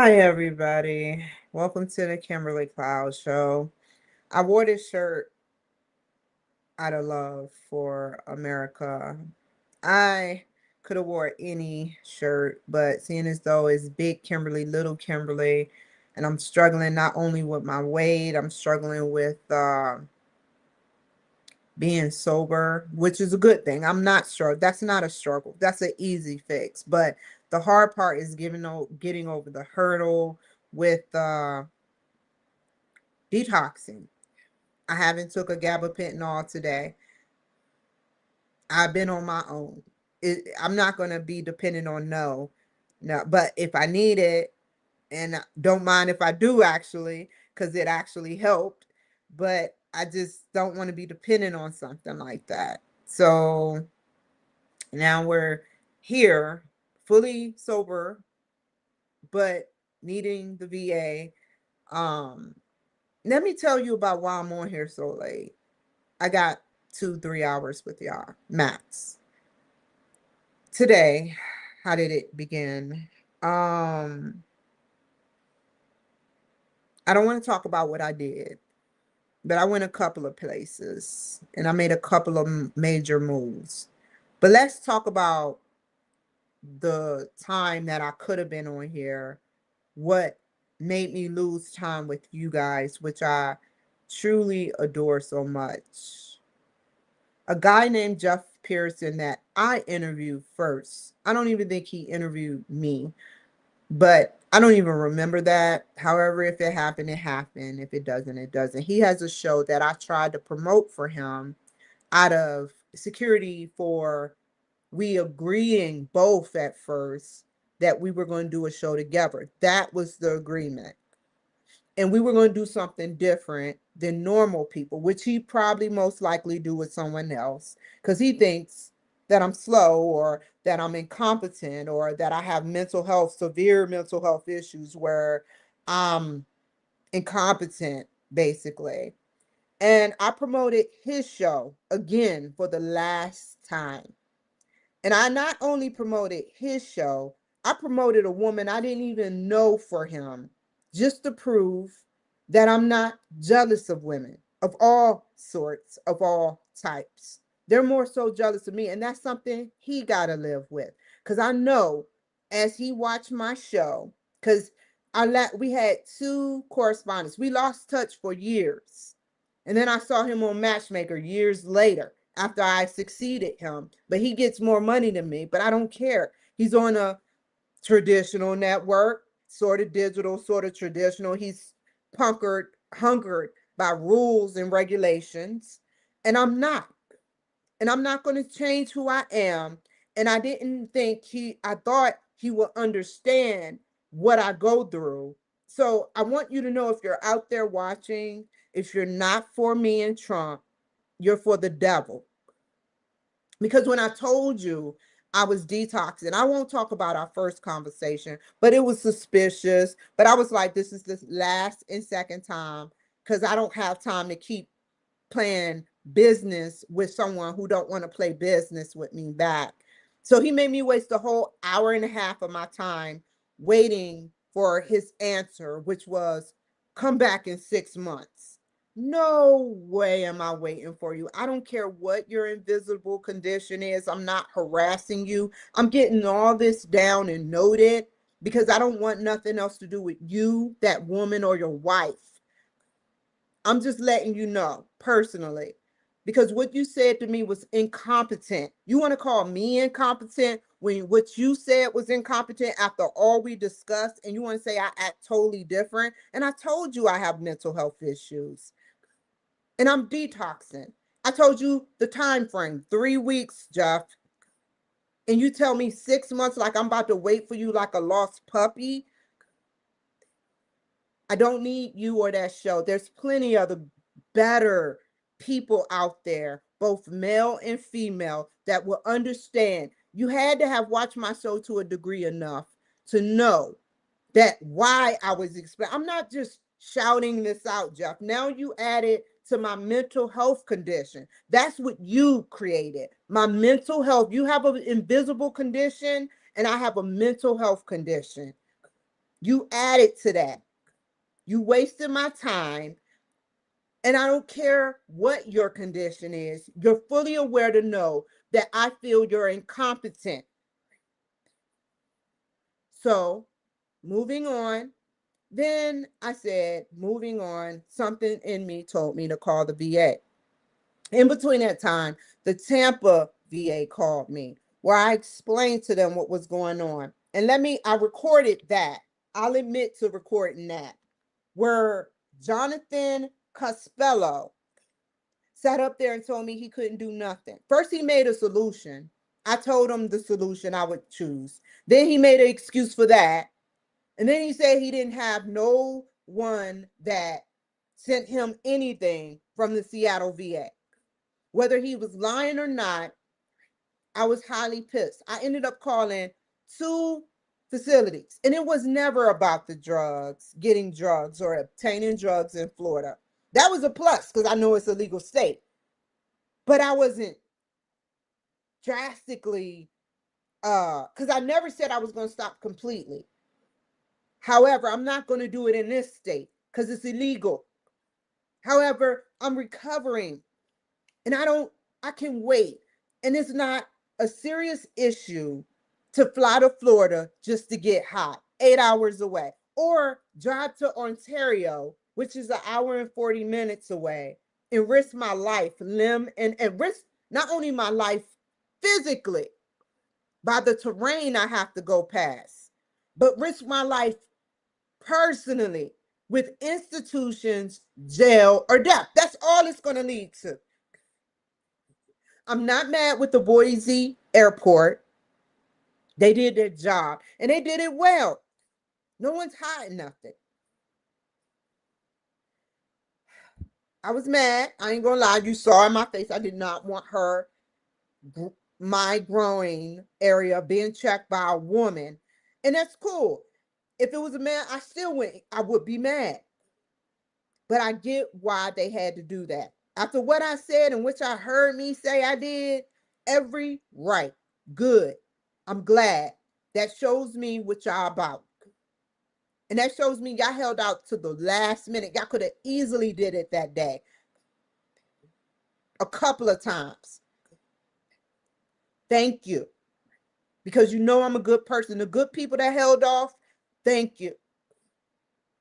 Hi, everybody. Welcome to the Kimberly Cloud Show. I wore this shirt out of love for America. I could have wore any shirt, but seeing as though it's big Kimberly, little Kimberly, and I'm struggling not only with my weight, I'm struggling with being sober, which is a good thing. I'm not struggling. That's not a struggle. That's an easy fix. But the hard part is getting over the hurdle with detoxing. I haven't took a gabapentinol today. I've been on my own. I'm not going to be dependent on no. But if I need it, and don't mind if I do actually, because it actually helped. But I just don't want to be dependent on something like that. So now we're here, fully sober, but needing the VA. Let me tell you about why I'm on here so late. I got 2-3 hours with y'all max. Today, how did it begin? I don't want to talk about what I did, but I went a couple of places and I made a couple of major moves. But let's talk about the time that I could have been on here, what made me lose time with you guys, which I truly adore so much. A guy named Jeff Pearson that I interviewed first. I don't even think he interviewed me, but I don't even remember that. However, if it happened, it happened. If it doesn't, it doesn't. He has a show that I tried to promote for him out of security for we agreeing both at first that we were going to do a show together. That was the agreement. And we were going to do something different than normal people, which he probably most likely do with someone else because he thinks that I'm slow or that I'm incompetent or that I have severe mental health issues where I'm incompetent, basically. And I promoted his show again for the last time. And I not only promoted his show, I promoted a woman I didn't even know for him just to prove that I'm not jealous of women of all sorts, of all types. They're more so jealous of me. And that's something he got to live with. Because I know as he watched my show, because we had two correspondents, we lost touch for years. And then I saw him on Matchmaker years later after I succeeded him. But he gets more money than me, but I don't care. He's on a traditional network, sort of digital, sort of traditional. He's hungered by rules and regulations. And I'm not. And I'm not going to change who I am. And I thought he would understand what I go through. So I want you to know if you're out there watching, if you're not for me and Trump, you're for the devil. Because when I told you I was detoxing, I won't talk about our first conversation, but it was suspicious. But I was like, this is the last and second time because I don't have time to keep playing business with someone who don't want to play business with me back. So he made me waste a whole hour and a half of my time waiting for his answer, which was come back in 6 months. No way am I waiting for you. I don't care what your invisible condition is. I'm not harassing you. I'm getting all this down and noted because I don't want nothing else to do with you, that woman, or your wife. I'm just letting you know personally because what you said to me was incompetent. You want to call me incompetent when what you said was incompetent after all we discussed, and you want to say I act totally different? And I told you I have mental health issues and I'm detoxing. I told you the time frame, 3 weeks, Jeff. And you tell me 6 months like I'm about to wait for you like a lost puppy. I don't need you or that show. There's plenty of the better people out there, both male and female, that will understand. You had to have watched my show to a degree enough to know that why I was explaining. I'm not just shouting this out, Jeff. Now you added to my mental health condition. That's what you created. My mental health. You have an invisible condition, and I have a mental health condition. You added to that. You wasted my time. And I don't care what your condition is. You're fully aware to know that I feel you're incompetent. So moving on. Then I said, moving on, something in me told me to call the VA. In between that time, the Tampa VA called me where I explained to them what was going on. And I recorded that. I'll admit to recording that, where Jonathan Cospello sat up there and told me he couldn't do nothing. First, he made a solution. I told him the solution I would choose. Then he made an excuse for that. And then he said he didn't have no one that sent him anything from the Seattle VA. Whether he was lying or not, I was highly pissed. I ended up calling 2 facilities, and it was never about the drugs, getting drugs or obtaining drugs in Florida. That was a plus because I know it's a legal state. But I wasn't drastically, because I never said I was going to stop completely. However, I'm not going to do it in this state because it's illegal. However, I'm recovering and I can wait. And it's not a serious issue to fly to Florida just to get hot, 8 hours away, or drive to Ontario, which is 1 hour and 40 minutes away, and risk my life, limb, and risk not only my life physically by the terrain I have to go past, but risk my life personally with institutions, jail, or death. That's all it's going to lead to. I'm not mad with the Boise airport. They did their job and they did it well. No one's hiding nothing. I was mad. I ain't gonna lie. You saw in my face, I did not want my growing area being checked by a woman. And that's cool. If it was a man, I would be mad. But I get why they had to do that. After what I said and which I heard me say I did, every right. Good. I'm glad. That shows me what y'all about. And that shows me y'all held out to the last minute. Y'all could have easily did it that day. A couple of times. Thank you. Because you know I'm a good person. The good people that held off, thank you.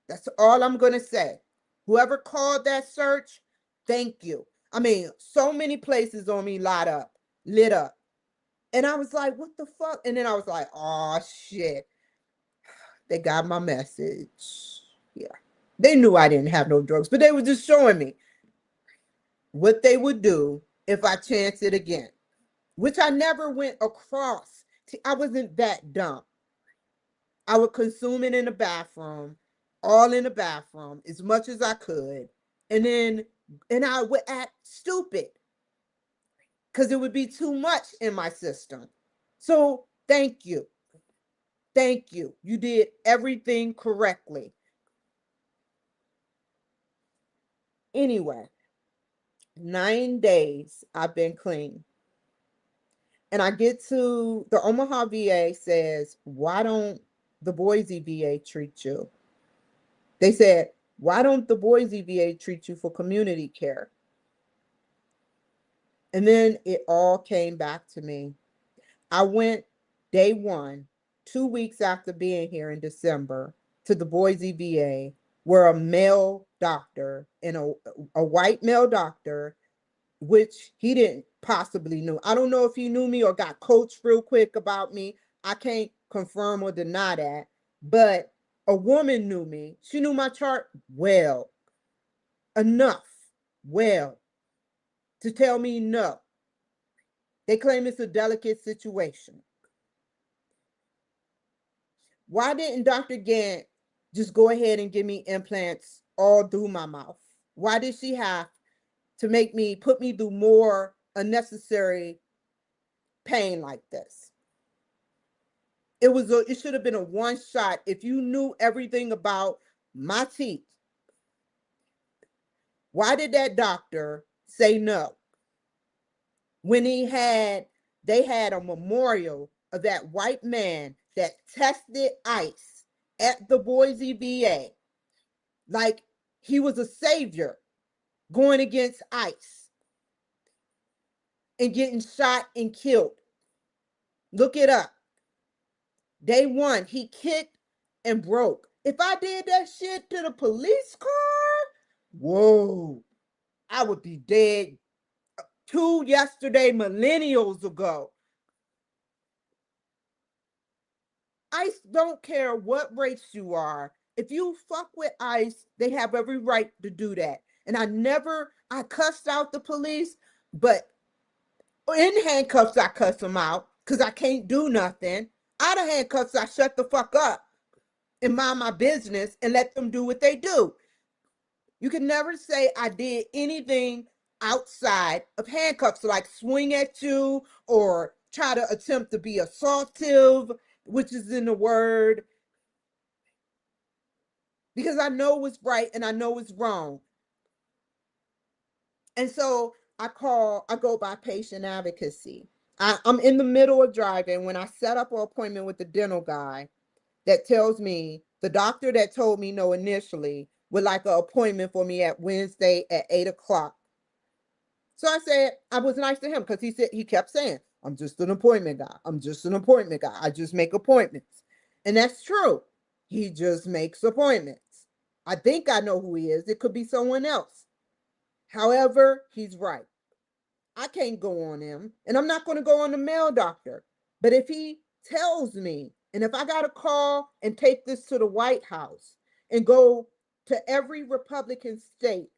That's all I'm going to say. Whoever called that search, thank you. I mean, so many places on me lit up. And I was like, what the fuck? And then I was like, oh, shit. They got my message. Yeah. They knew I didn't have no drugs, but they were just showing me what they would do if I chanced it again, which I never went across. I wasn't that dumb. I would consume it in the bathroom, all in the bathroom, as much as I could. And I would act stupid because it would be too much in my system. So thank you. Thank you. You did everything correctly. Anyway, 9 days I've been clean. And I get to the Omaha VA says, why don't the Boise VA treat you? They said, why don't the Boise VA treat you for community care? And then it all came back to me. I went day 1, 2 weeks after being here in December, to the Boise VA, where a male doctor and a white male doctor, which he didn't possibly know. I don't know if he knew me or got coached real quick about me. I can't confirm or deny that. But a woman knew me. She knew my chart well, enough well to tell me no. They claim it's a delicate situation. Why didn't Dr. Gant just go ahead and give me implants all through my mouth? Why did she have to put me through more unnecessary pain like this? It should have been a one shot. If you knew everything about my teeth, why did that doctor say no? When they had a memorial of that white man that tested ice at the Boise VA, like he was a savior going against ICE and getting shot and killed. Look it up. Day one, he kicked and broke. If I did that shit to the police car, whoa, I would be dead 2 yesterday millennials ago. ICE don't care what race you are. If you fuck with ICE, they have every right to do that. And I cussed out the police, but in handcuffs, I cuss them out because I can't do nothing. Out of handcuffs, I shut the fuck up and mind my business and let them do what they do. You can never say I did anything outside of handcuffs, like swing at you or try to attempt to be assaultive, which is in the word, because I know what's right and I know what's wrong. And so I go by patient advocacy. I'm in the middle of driving when I set up an appointment with the dental guy that tells me the doctor that told me no initially would like an appointment for me at Wednesday at 8 o'clock. So I said, I was nice to him because he kept saying, I'm just an appointment guy. I'm just an appointment guy. I just make appointments. And that's true. He just makes appointments. I think I know who he is. It could be someone else. However, he's right. I can't go on him, and I'm not going to go on the male doctor. But if he tells me, and if I got to call and take this to the White House and go to every Republican state,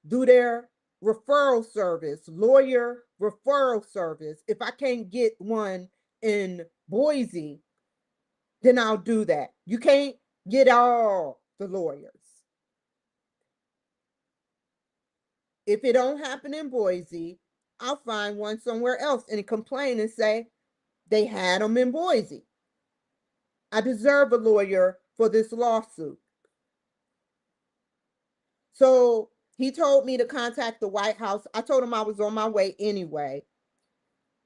do their referral service, lawyer referral service, if I can't get one in Boise, then I'll do that. You can't get all the lawyers. If it don't happen in Boise, I'll find one somewhere else and complain and say they had them in Boise. I deserve a lawyer for this lawsuit. So he told me to contact the White House. I told him I was on my way anyway.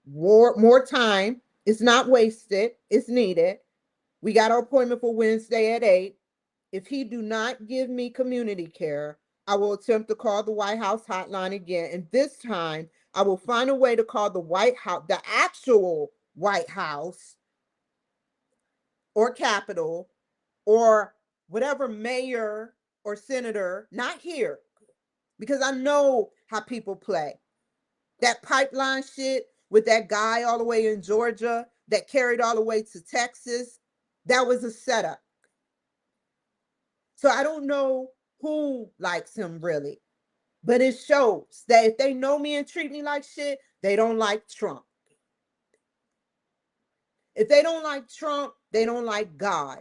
More time. It's not wasted. It's needed. We got our appointment for Wednesday at 8. If he do not give me community care, I will attempt to call the White House hotline again. And this time, I will find a way to call the White House, the actual White House or Capitol or whatever mayor or senator, not here, because I know how people play. That pipeline shit with that guy all the way in Georgia that carried all the way to Texas, that was a setup. So I don't know who likes him really, but it shows that if they know me and treat me like shit, they don't like Trump. If they don't like Trump, they don't like God,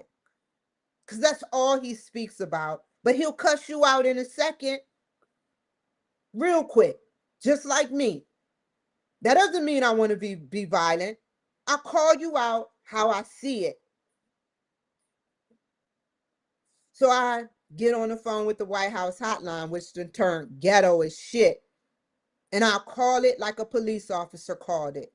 because that's all he speaks about. But he'll cuss you out in a second, real quick, just like me. That doesn't mean I want to be violent. I call you out how I see it. So I get on the phone with the White House hotline, which in turn ghetto as shit. And I'll call it like a police officer called it.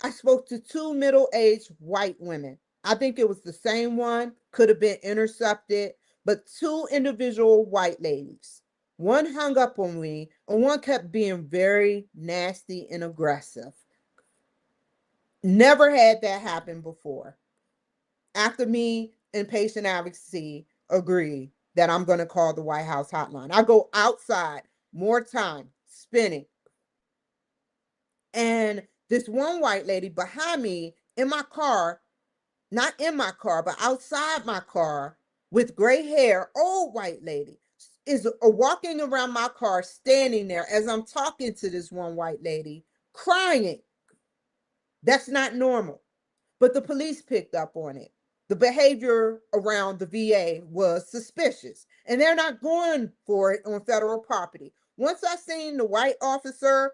I spoke to 2 middle-aged white women. I think it was the same one, could have been intercepted, but 2 individual white ladies. One hung up on me, and one kept being very nasty and aggressive. Never had that happen before. After me and patient advocacy agree that I'm going to call the White House hotline, I go outside, more time, spinning. And this one white lady behind me in my car, not in my car, but outside my car with gray hair, old white lady, is walking around my car, standing there as I'm talking to this one white lady, crying. That's not normal. But the police picked up on it. The behavior around the VA was suspicious, and they're not going for it on federal property. Once I seen the white officer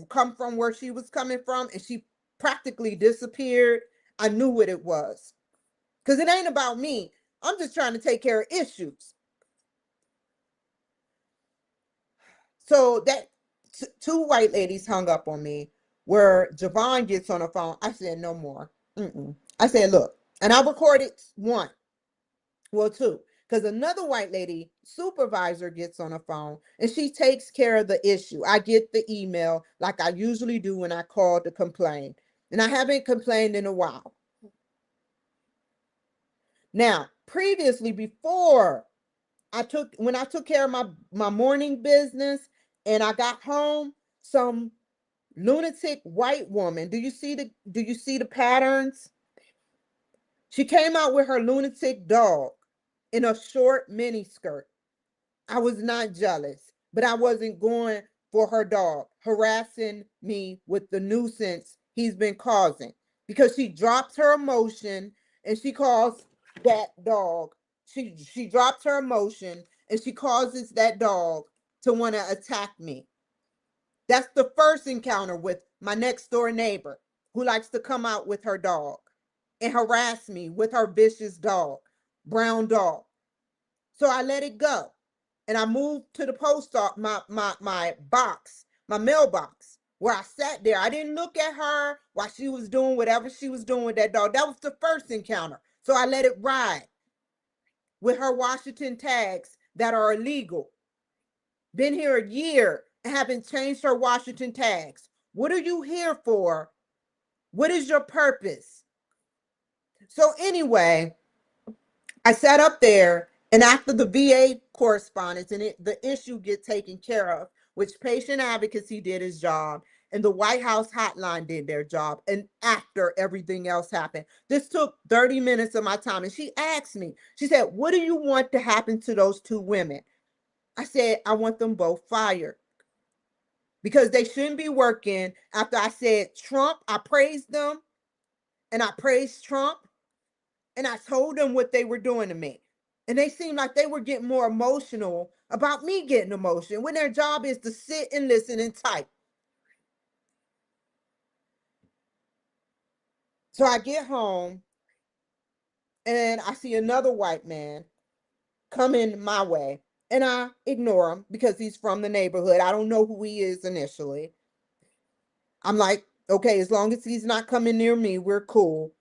come from where she was coming from, and she practically disappeared, I knew what it was. Because it ain't about me. I'm just trying to take care of issues. So that 2 white ladies hung up on me, where Javon gets on the phone. I said, no more. I said, look, And I recorded one, well, two, because another white lady supervisor gets on the phone and she takes care of the issue. I get the email like I usually do when I call to complain. And I haven't complained in a while. Now, previously, before when I took care of my morning business and I got home, some lunatic white woman, do you see the patterns? She came out with her lunatic dog in a short mini skirt. I was not jealous, but I wasn't going for her dog harassing me with the nuisance he's been causing, because she drops her emotion and she calls that dog. She drops her emotion and she causes that dog to want to attack me. That's the first encounter with my next door neighbor who likes to come out with her dog and harass me with her vicious dog, brown dog. So I let it go. And I moved to the post office, my box, my mailbox, where I sat there. I didn't look at her while she was doing whatever she was doing with that dog. That was the first encounter. So I let it ride with her Washington tags that are illegal. Been here a year and haven't changed her Washington tags. What are you here for? What is your purpose? So anyway, I sat up there, and after the VA correspondence and the issue get taken care of, which patient advocacy did his job and the White House hotline did their job, and after everything else happened, this took 30 minutes of my time. And she asked me, she said, what do you want to happen to those two women? I said, I want them both fired because they shouldn't be working. After I said Trump, I praised them and I praised Trump and I told them what they were doing to me. And they seemed like they were getting more emotional about me getting emotion when their job is to sit and listen and type. So I get home and I see another white man coming my way. And I ignore him because he's from the neighborhood. I don't know who he is initially. I'm like, okay, as long as he's not coming near me, we're cool.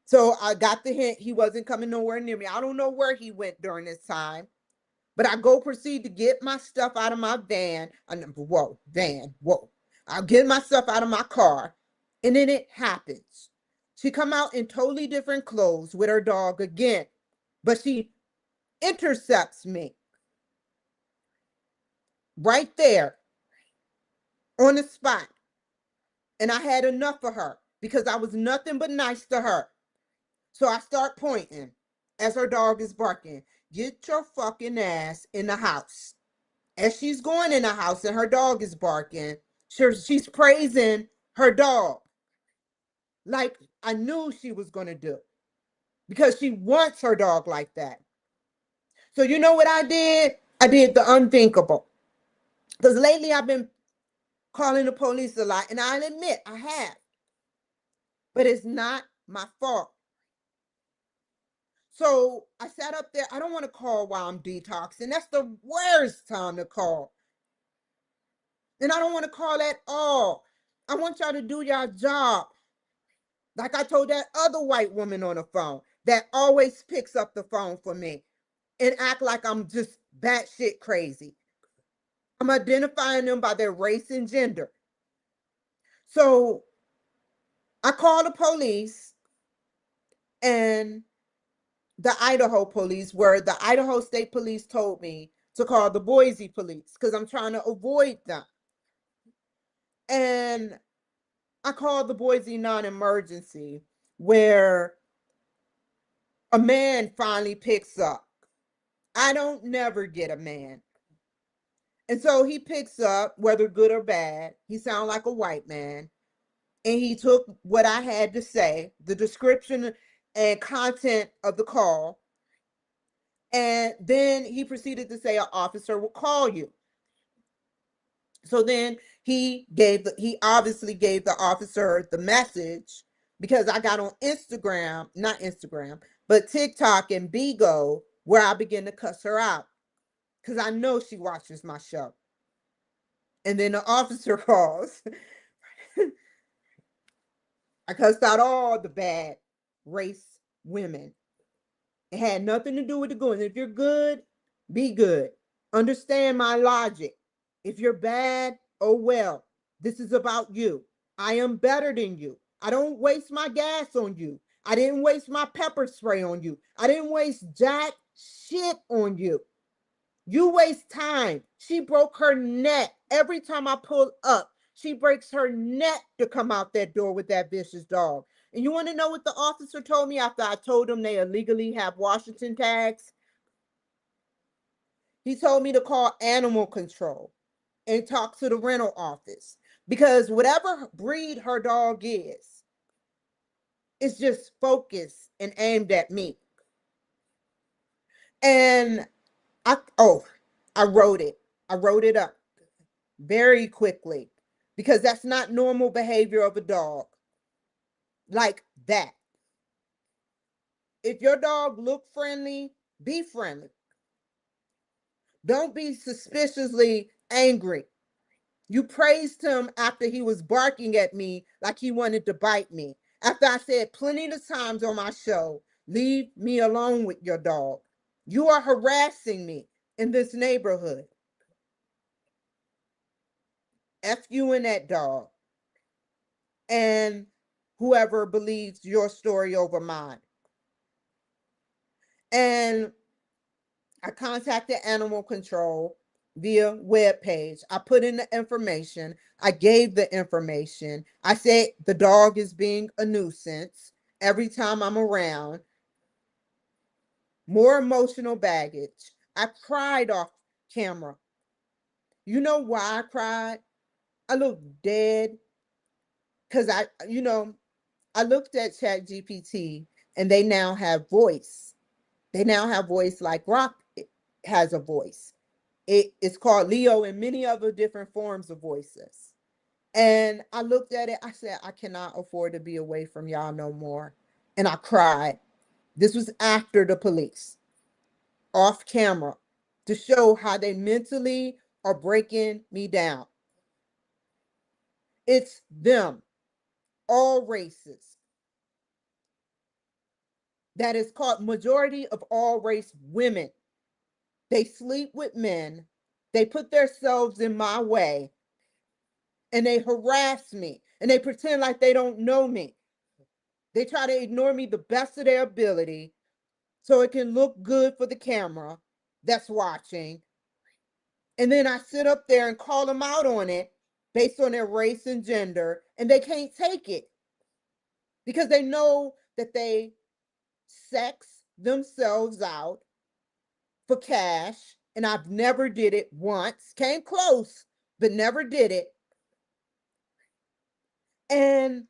So I got the hint he wasn't coming nowhere near me. I don't know where he went during this time. But I go proceed to get my stuff out of my van. Whoa. I'll get my stuff out of my car. And then it happens. She come out in totally different clothes with her dog again. But she intercepts me right there on the spot. And I had enough of her because I was nothing but nice to her. So I start pointing as her dog is barking. Get your fucking ass in the house. As she's going in the house and her dog is barking, she's praising her dog like I knew she was going to do, because she wants her dog like that. So you know what I did? I did the unthinkable. Because lately I've been calling the police a lot, and I admit I have. But it's not my fault. So I sat up there. I don't want to call while I'm detoxing. That's the worst time to call. And I don't want to call at all. I want y'all to do your job. Like I told that other white woman on the phone that always picks up the phone for me and act like I'm just batshit crazy. I'm identifying them by their race and gender. So I called the police, and the Idaho police, where the Idaho State Police told me to call the Boise police because I'm trying to avoid them. And I called the Boise non-emergency, where a man finally picks up. I don't never get a man. And so he picks up, whether good or bad. He sounded like a white man. And he took what I had to say, the description and content of the call. And then he proceeded to say, an officer will call you. So then he obviously gave the officer the message, because I got on Instagram, not Instagram, but TikTok and Bigo, where I began to cuss her out because I know she watches my show. And then the officer calls. I cussed out all the bad race women. It had nothing to do with the good. If you're good, be good. Understand my logic. If you're bad, oh well. This is about you. I am better than you. I don't waste my gas on you. I didn't waste my pepper spray on you. I didn't waste jack shit on you. You waste time. She broke her neck. Every time I pull up, she breaks her neck to come out that door with that vicious dog. And you want to know what the officer told me after I told him they illegally have Washington tags? He told me to call animal control and talk to the rental office because whatever breed her dog is, it's just focused and aimed at me. And I wrote it. I wrote it up very quickly because that's not normal behavior of a dog like that. If your dog look friendly, be friendly. Don't be suspiciously angry. You praised him after he was barking at me like he wanted to bite me. After I said plenty of times on my show, leave me alone with your dog. You are harassing me in this neighborhood. F you and that dog. And whoever believes your story over mine. And I contacted animal control via web page. I put in the information. I gave the information. I said the dog is being a nuisance every time I'm around. More emotional baggage. I cried off camera. You know why I cried? I looked dead because I looked at ChatGPT and they now have voice. They now have voice like Rock has a voice. It's called Leo and many other different forms of voices. And I looked at it, I said, I cannot afford to be away from y'all no more. And I cried. This was after the police, off camera, to show how they mentally are breaking me down. It's them, all races. That is called majority of all race women. They sleep with men. They put themselves in my way and they harass me and they pretend like they don't know me. They try to ignore me the best of their ability so it can look good for the camera that's watching. And then I sit up there and call them out on it based on their race and gender, and they can't take it because they know that they sex themselves out for cash. And I've never did it once, came close, but never did it. And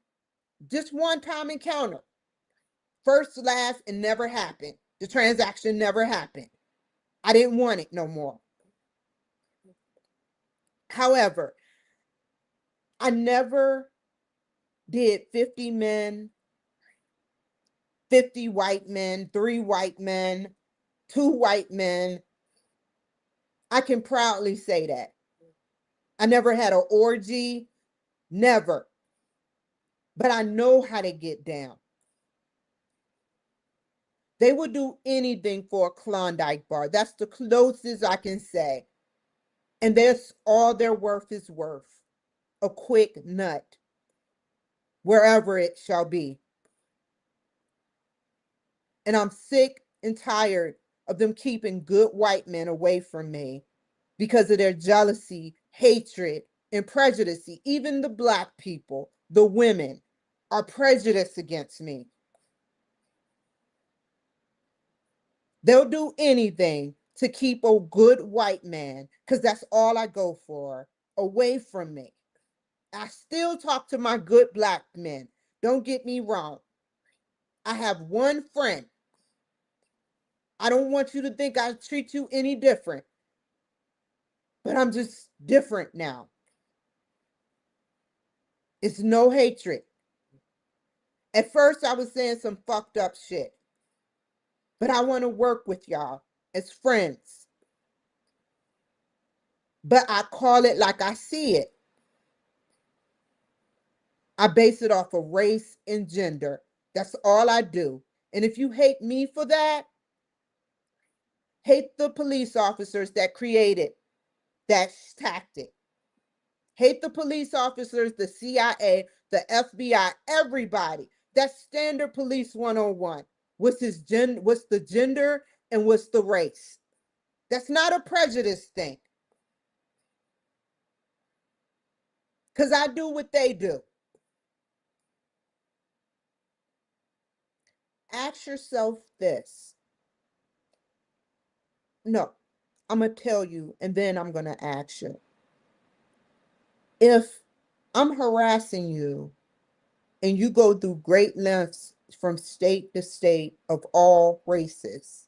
just one time encounter, first, last, and never happened. The transaction never happened. I didn't want it no more. However, I never did 50 men, 50 white men, 3 white men, 2 white men. I can proudly say that. I never had an orgy, never. But I know how to get down. They would do anything for a Klondike bar. That's the closest I can say. And that's all their worth is worth. A quick nut, wherever it shall be. And I'm sick and tired of them keeping good white men away from me because of their jealousy, hatred, and prejudice. Even the Black people, the women, are prejudiced against me. They'll do anything to keep a good white man, because that's all I go for, away from me. I still talk to my good Black men. Don't get me wrong. I have one friend. I don't want you to think I treat you any different, but I'm just different now. It's no hatred. At first, I was saying some fucked up shit, but I want to work with y'all as friends. But I call it like I see it. I base it off of race and gender. That's all I do. And if you hate me for that, hate the police officers that created that tactic. Hate the police officers, the CIA, the FBI, everybody. That's standard police 101. What's the gender and what's the race? That's not a prejudice thing. Because I do what they do. Ask yourself this. No, I'm going to tell you, and then I'm going to ask you. If I'm harassing you and you go through great lengths from state to state of all races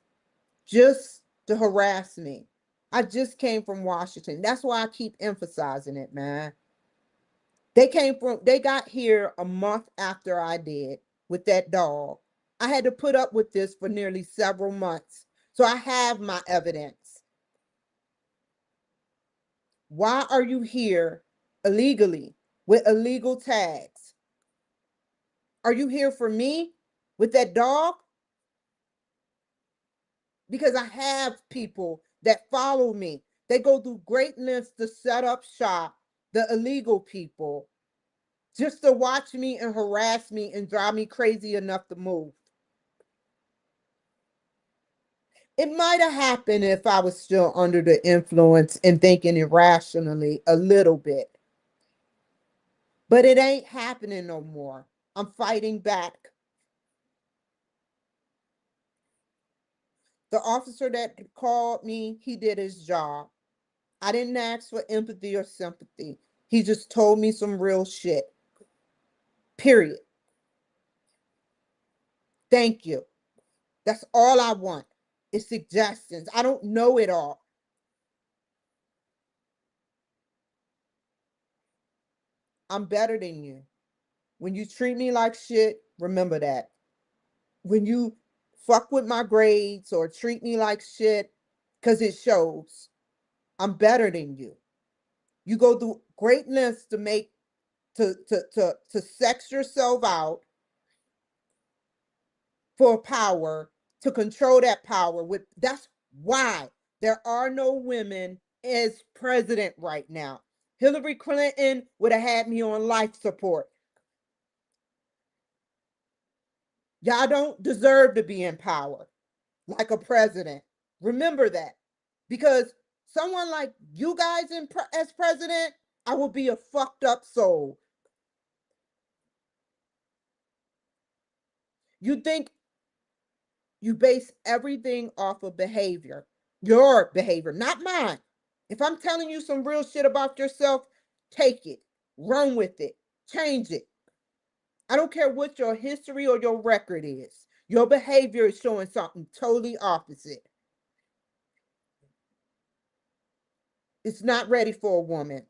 just to harass me, I just came from Washington. That's why I keep emphasizing it, man. They got here a month after I did with that dog. I had to put up with this for nearly several months. So I have my evidence. Why are you here illegally with illegal tags? Are you here for me with that dog? Because I have people that follow me. They go through great lengths to set up shop, the illegal people, just to watch me and harass me and drive me crazy enough to move. It might have happened if I was still under the influence and thinking irrationally a little bit. But it ain't happening no more. I'm fighting back. The officer that called me, he did his job. I didn't ask for empathy or sympathy. He just told me some real shit. Period. Thank you. That's all I want is suggestions. I don't know it all. I'm better than you. When you treat me like shit, remember that. When you fuck with my grades or treat me like shit, because it shows, I'm better than you. You go through great lengths to make to sex yourself out for power, to control that power. With that's why there are no women as president right now. Hillary Clinton would have had me on life support. Y'all don't deserve to be in power like a president. Remember that. Because someone like you guys as president, I will be a fucked up soul. You think you base everything off of behavior, your behavior, not mine. If I'm telling you some real shit about yourself, take it, run with it, change it. I don't care what your history or your record is. Your behavior is showing something totally opposite. It's not ready for a woman,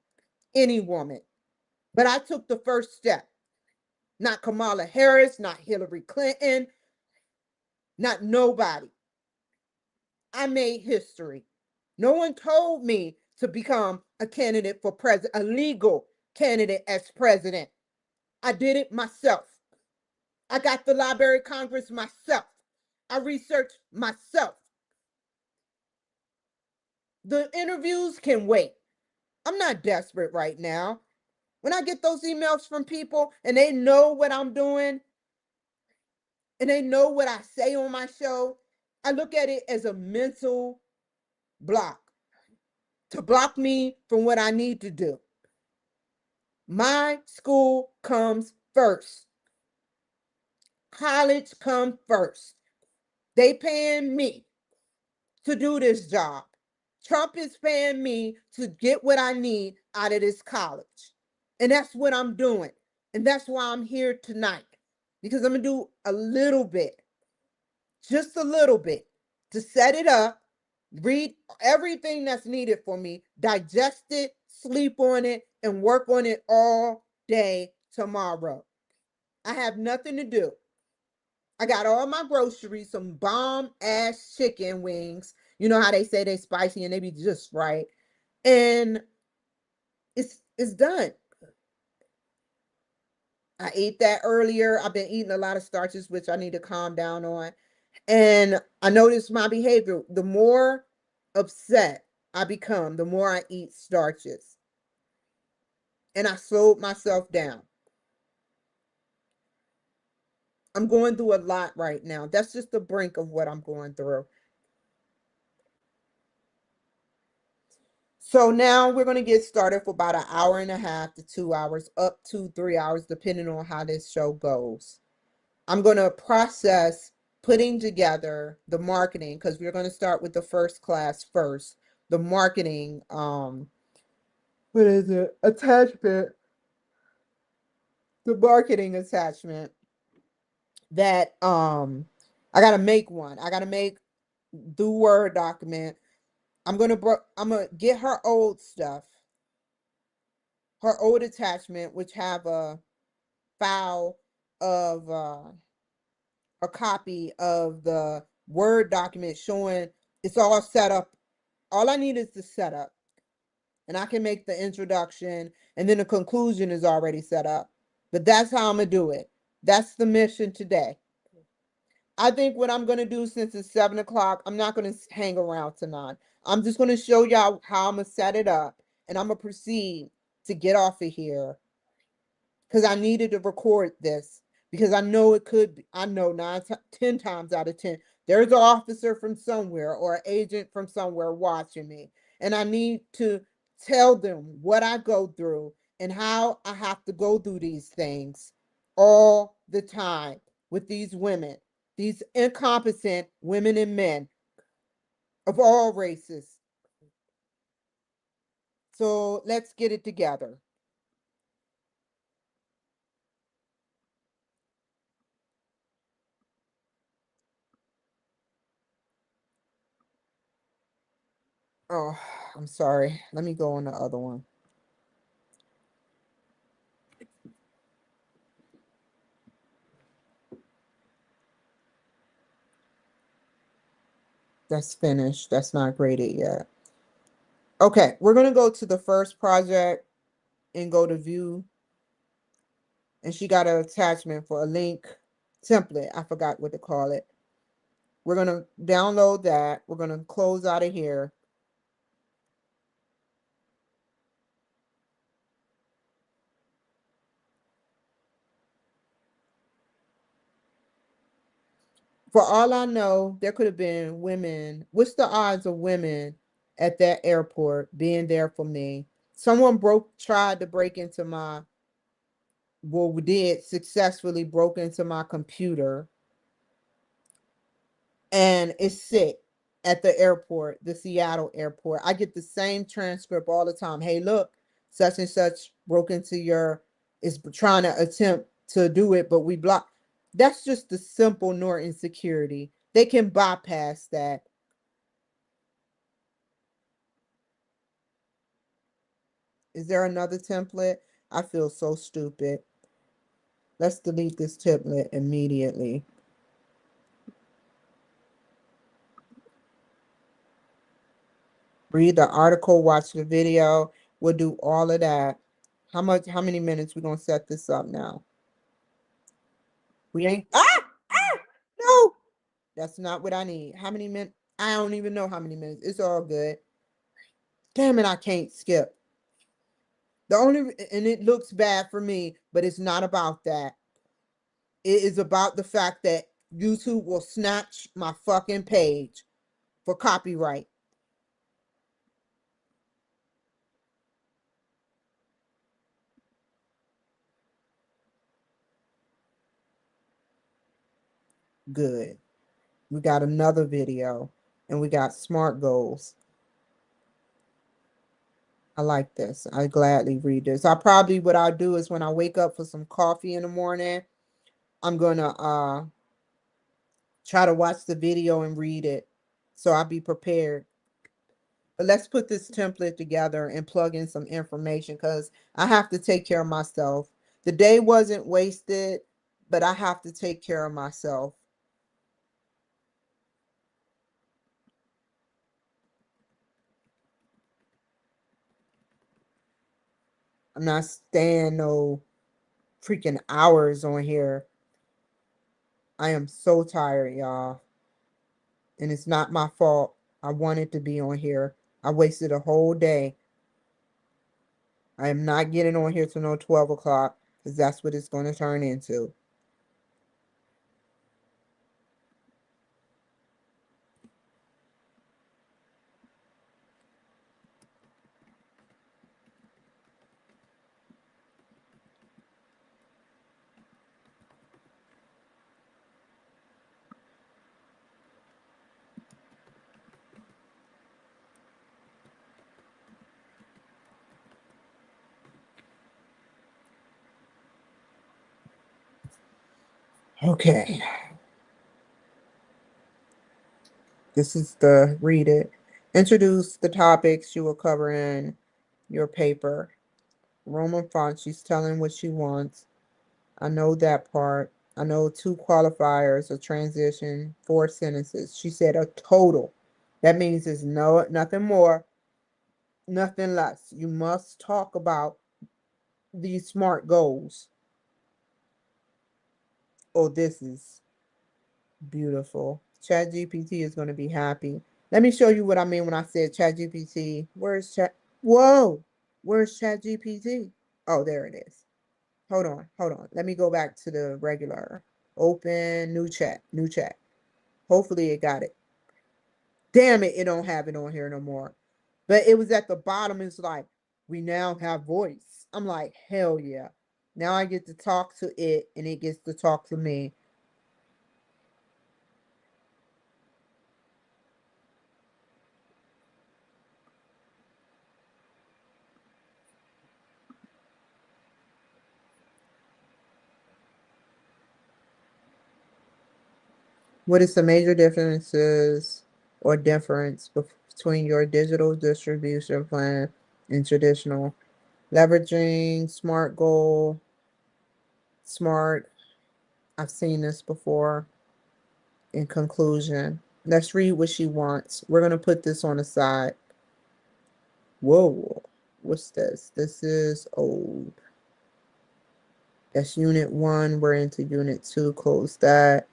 any woman. But I took the first step. Not Kamala Harris, not Hillary Clinton, not nobody. I made history. No one told me to become a candidate for president, a legal candidate as president. I did it myself. I got the Library of Congress myself. I researched myself. The interviews can wait. I'm not desperate right now. When I get those emails from people and they know what I'm doing and they know what I say on my show, I look at it as a mental block to block me from what I need to do. My school comes first. College comes first. They paying me to do this job. Trump is paying me to get what I need out of this college. And that's what I'm doing. And that's why I'm here tonight. Because I'm going to do a little bit, just a little bit, to set it up, read everything that's needed for me, digest it, sleep on it, and work on it all day tomorrow. I have nothing to do. I got all my groceries, some bomb ass chicken wings. You know how they say they spicy and they be just right. And it's done. I ate that earlier. I've been eating a lot of starches, which I need to calm down on. And I noticed my behavior. The more upset I become, the more I eat starches. And I slowed myself down. I'm going through a lot right now. That's just the brink of what I'm going through. So now we're going to get started for about an hour and a half to 2 hours, up to 3 hours, depending on how this show goes. I'm going to process putting together the marketing, because we're going to start with the first class first. The marketing, what is it? Attachment. The marketing attachment that I got to make one. I got to make the Word document. I'm gonna get her old stuff, her old attachment, which have a file of a copy of the Word document showing it's all set up. All I need is the setup, and I can make the introduction, and then the conclusion is already set up. But that's how I'm gonna do it. That's the mission today. I think what I'm gonna do, since it's 7 o'clock, I'm not gonna hang around tonight. I'm just gonna show y'all how I'm gonna set it up, and I'm gonna proceed to get off of here, because I needed to record this, because I know it could be, I know 10 times out of 10, there's an officer from somewhere or an agent from somewhere watching me. And I need to tell them what I go through and how I have to go through these things all the time with these women, these incompetent women and men of all races. So let's get it together. Oh, I'm sorry. Let me go on the other one. That's finished. That's not graded yet. Okay, we're going to go to the first project and go to view. And she got an attachment for a link template. I forgot what to call it. We're going to download that. We're going to close out of here. For all I know, there could have been women. What's the odds of women at that airport being there for me? Someone tried to break into my, well, we did successfully broke into my computer, and it's sick at the airport, the Seattle airport. I get the same transcript all the time. Hey, look, such and such broke into is trying to attempt to do it, but we block. That's just the simple Norton security. They can bypass that. Is there another template? I feel so stupid. Let's delete this template immediately. Read the article, watch the video. We'll do all of that. How many minutes we gonna set this up now? We ain't no. That's not what I need. How many minutes? I don't even know how many minutes. It's all good. Damn it, I can't skip. The only and it looks bad for me, but it's not about that. It is about the fact that YouTube will snatch my fucking page for copyright. Good. We got another video, and we got SMART goals. I like this. I gladly read this. What I'll do is, when I wake up for some coffee in the morning, I'm gonna try to watch the video and read it, so I'll be prepared. But let's put this template together and plug in some information, because I have to take care of myself. The day wasn't wasted, but I have to take care of myself. I'm not staying no freaking hours on here. I am so tired, y'all. And it's not my fault. I wanted to be on here. I wasted a whole day. I am not getting on here till no 12 o'clock because that's what it's going to turn into. Okay. This is the read it. Introduce the topics you will cover in your paper. Roman font, she's telling what she wants. I know that part. I know 2 qualifiers, a transition, 4 sentences. She said a total. That means it's nothing more, nothing less. You must talk about these SMART goals. Oh, this is beautiful. ChatGPT is going to be happy. Let me show you what I mean when I said ChatGPT. Where's Chat? Whoa! Where's ChatGPT? Oh, there it is. Hold on. Let me go back to the regular. Open, new chat. Hopefully it got it. Damn it, it don't have it on here no more. But it was at the bottom. It's like, we now have voice. I'm like, hell yeah. Now I get to talk to it and it gets to talk to me. What is the major differences or difference between your digital distribution plan and traditional? Leveraging SMART goal, SMART. I've seen this before. In conclusion, let's read what she wants. We're going to put this on the side. Whoa, what's this? This is old. That's unit 1. We're into unit 2. Close that.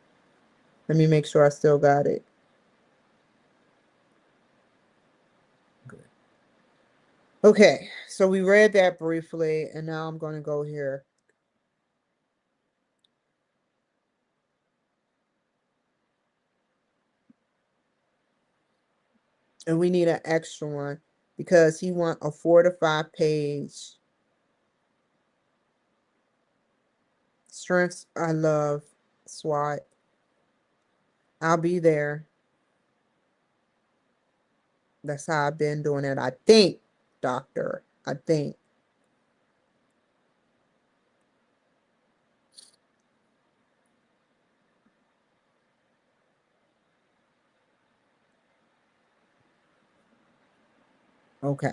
Let me make sure I still got it. Good. Okay, so we read that briefly, and now I'm going to go here. And we need an extra one because he want a 4 to 5 page. Strengths I love, SWOT. I'll be there. That's how I've been doing it. I think, doctor. I think. Okay.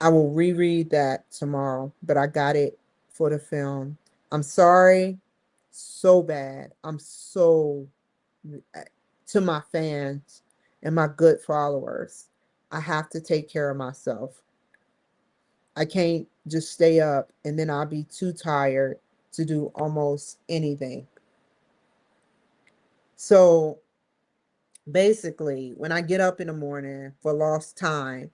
I will reread that tomorrow, but I got it for the film. I'm sorry so bad. I'm so to my fans and my good followers. I have to take care of myself. I can't just stay up and then I'll be too tired to do almost anything. So basically, when I get up in the morning for lost time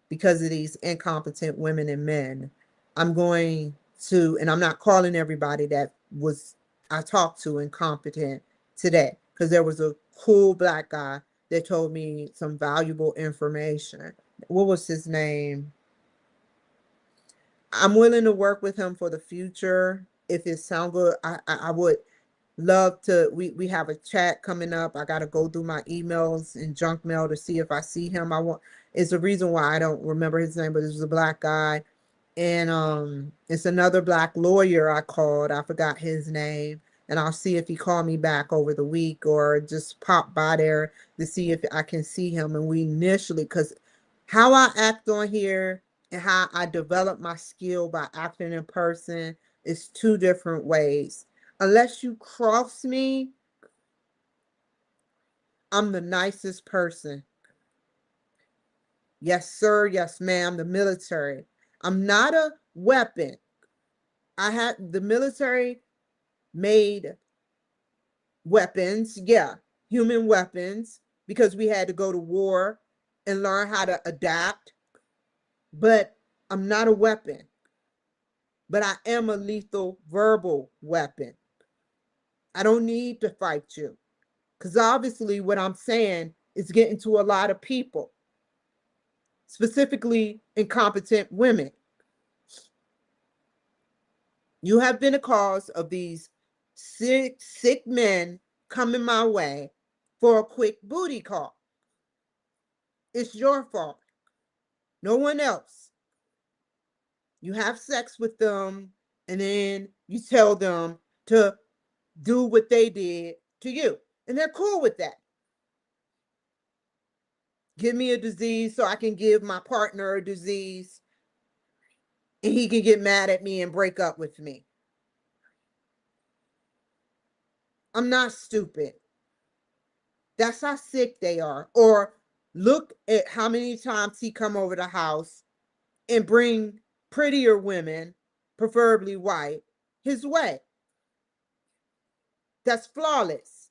because of these incompetent women and men, I'm going to, and I'm not calling everybody that was I talked to incompetent today, because there was a cool black guy that told me some valuable information. What was his name? I'm willing to work with him for the future. If it sound good, I would love to. We have a chat coming up. I got to go through my emails and junk mail to see if I see him. I want. It's the reason why I don't remember his name, but it was a black guy, and it's another black lawyer I called. I forgot his name, and I'll see if he called me back over the week or just pop by there to see if I can see him. And we initially, because how I act on here and how I develop my skill by acting in person is 2 different ways. Unless you cross me, I'm the nicest person. Yes, sir. Yes, ma'am. The military. I'm not a weapon. The military made weapons, yeah, human weapons, because we had to go to war and learn how to adapt. But I'm not a weapon, but I am a lethal verbal weapon. I don't need to fight you, because obviously what I'm saying is getting to a lot of people, specifically incompetent women. You have been a cause of these sick men coming my way for a quick booty call. It's your fault. No one else. You have sex with them and then you tell them to do what they did to you. And they're cool with that. Give me a disease so I can give my partner a disease and he can get mad at me and break up with me. I'm not stupid. That's how sick they are. Or look at how many times he come over the house and bring prettier women, preferably white, his way. That's flawless.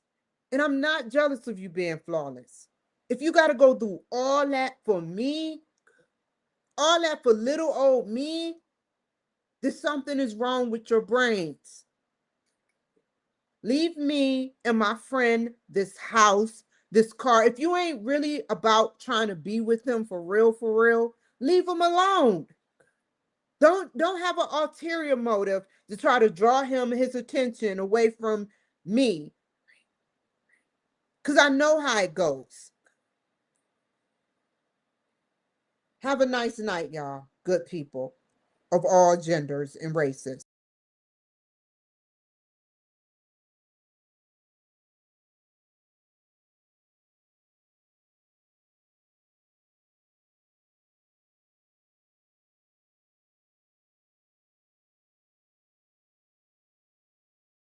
And I'm not jealous of you being flawless. If you got to go through all that for me, all that for little old me, then something is wrong with your brains. Leave me and my friend this house, this car. If you ain't really about trying to be with him for real, leave him alone. Don't have an ulterior motive to try to draw his attention away from me, because I know how it goes. Have a nice night, y'all. Good people of all genders and races.